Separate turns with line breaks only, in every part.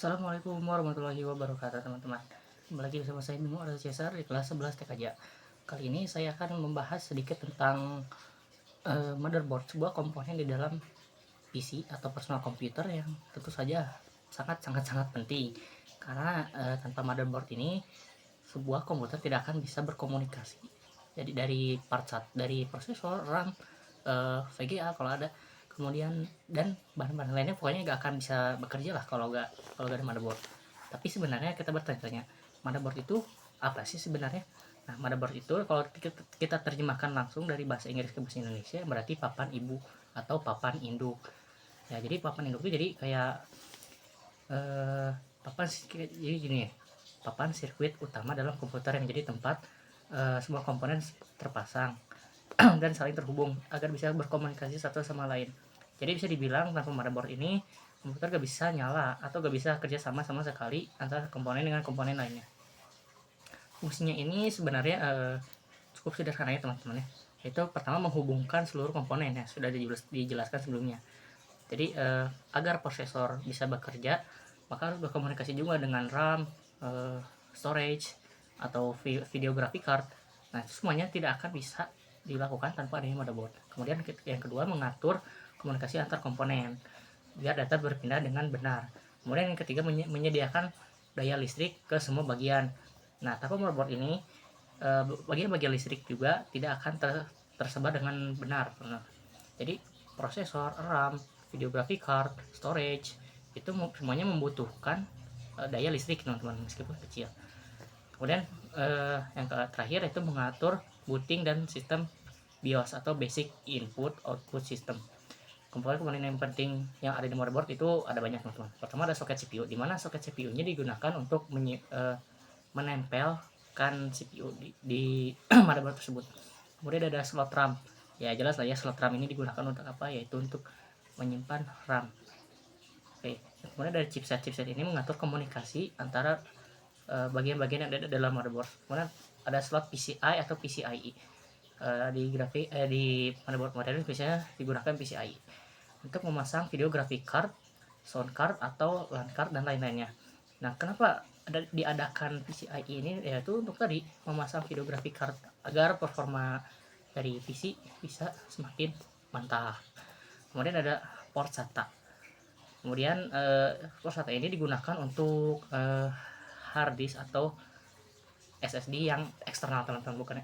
Assalamualaikum warahmatullahi wabarakatuh teman-teman. Kembali lagi bersama saya Bimo Arda Cesar di kelas 11 TKJ. Kali ini saya akan membahas sedikit tentang motherboard, sebuah komponen di dalam PC atau personal computer yang tentu saja sangat penting. Karena tanpa motherboard ini sebuah komputer tidak akan bisa berkomunikasi. Jadi dari dari prosesor, RAM, VGA kalau ada, kemudian dan bahan-bahan lainnya pokoknya nggak akan bisa bekerja lah kalau nggak ada motherboard. Tapi sebenarnya kita bertanya-tanya, motherboard itu apa sih sebenarnya? Nah, motherboard itu kalau kita terjemahkan langsung dari bahasa Inggris ke bahasa Indonesia berarti papan ibu atau papan induk. Ya, jadi papan induk itu jadi kayak jadi gini ya, papan sirkuit utama dalam komputer yang jadi tempat semua komponen terpasang dan saling terhubung agar bisa berkomunikasi satu sama lain. Jadi bisa dibilang tanpa motherboard ini komputer gak bisa nyala atau gak bisa kerja sama sekali antara komponen dengan komponen lainnya. Fungsinya ini sebenarnya cukup sederhana ya teman-teman ya. Itu pertama menghubungkan seluruh komponen ya, sudah dijelaskan sebelumnya. Jadi agar prosesor bisa bekerja maka harus berkomunikasi juga dengan RAM, storage atau video graphic card. Nah, itu semuanya tidak akan bisa dilakukan tanpa adanya motherboard. Kemudian yang kedua, mengatur komunikasi antar komponen biar data berpindah dengan benar. Kemudian yang ketiga, menyediakan daya listrik ke semua bagian. Nah, tanpa motherboard ini bagian-bagian listrik juga tidak akan tersebar dengan benar. Jadi prosesor, RAM, video graphic card, storage itu semuanya membutuhkan daya listrik teman-teman meskipun kecil. Kemudian yang terakhir itu mengatur booting dan sistem BIOS atau Basic Input Output System. Komponen-komponen yang penting yang ada di motherboard itu ada banyak teman-teman. Pertama ada soket CPU, di mana soket CPU-nya digunakan untuk menempelkan CPU di motherboard tersebut. Kemudian ada slot RAM. Ya jelas lah ya, slot RAM ini digunakan untuk apa? Yaitu untuk menyimpan RAM. Oke. Kemudian dari chipset ini mengatur komunikasi antara bagian-bagian yang ada dalam motherboard. Kemudian ada slot PCI atau PCIe. Di motherboard modern biasanya digunakan PCIe untuk memasang video graphic card, sound card atau LAN card dan lain-lainnya. Nah, kenapa diadakan PCIe ini? Yaitu untuk tadi memasang video graphic card agar performa dari PC bisa semakin mantap. Kemudian ada port SATA. Kemudian port SATA ini digunakan untuk hard disk atau SSD yang eksternal teman-teman, bukan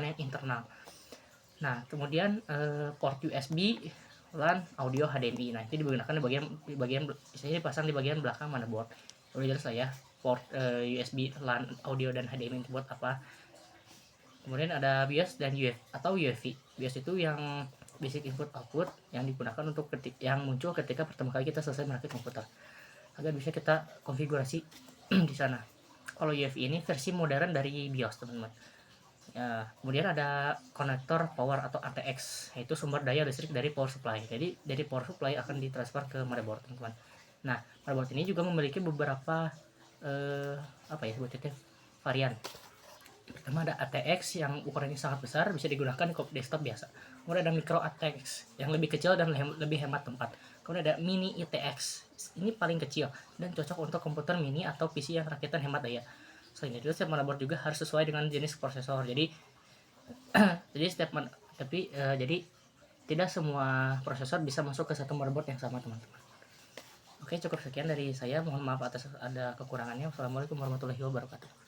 yang internal. Nah, kemudian port USB, LAN, audio, HDMI. Nah, itu digunakan di bagian biasanya dipasang di bagian belakang motherboard. Udah jelas lah ya, port USB, LAN, audio dan HDMI itu buat apa. Kemudian ada BIOS dan UEFI. BIOS itu yang basic input output yang digunakan untuk yang muncul ketika pertama kali kita selesai merakit komputer agar bisa kita konfigurasi di sana. Kalau UEFI ini versi modern dari BIOS teman-teman. Ya, kemudian ada konektor power atau ATX, yaitu sumber daya listrik dari power supply. Jadi dari power supply akan ditransfer ke motherboard teman-teman. Nah, motherboard ini juga memiliki beberapa varian. Pertama ada ATX yang ukurannya sangat besar, bisa digunakan di desktop biasa. Kemudian ada micro ATX yang lebih kecil dan lebih hemat tempat. Kemudian ada mini ITX, ini paling kecil dan cocok untuk komputer mini atau PC yang rakitan hemat daya. Selain itu, setiap motherboard juga harus sesuai dengan jenis prosesor. Jadi jadi tidak semua prosesor bisa masuk ke satu motherboard yang sama teman-teman. Oke, cukup sekian dari saya. Mohon maaf atas ada kekurangannya. Wassalamualaikum warahmatullahi wabarakatuh.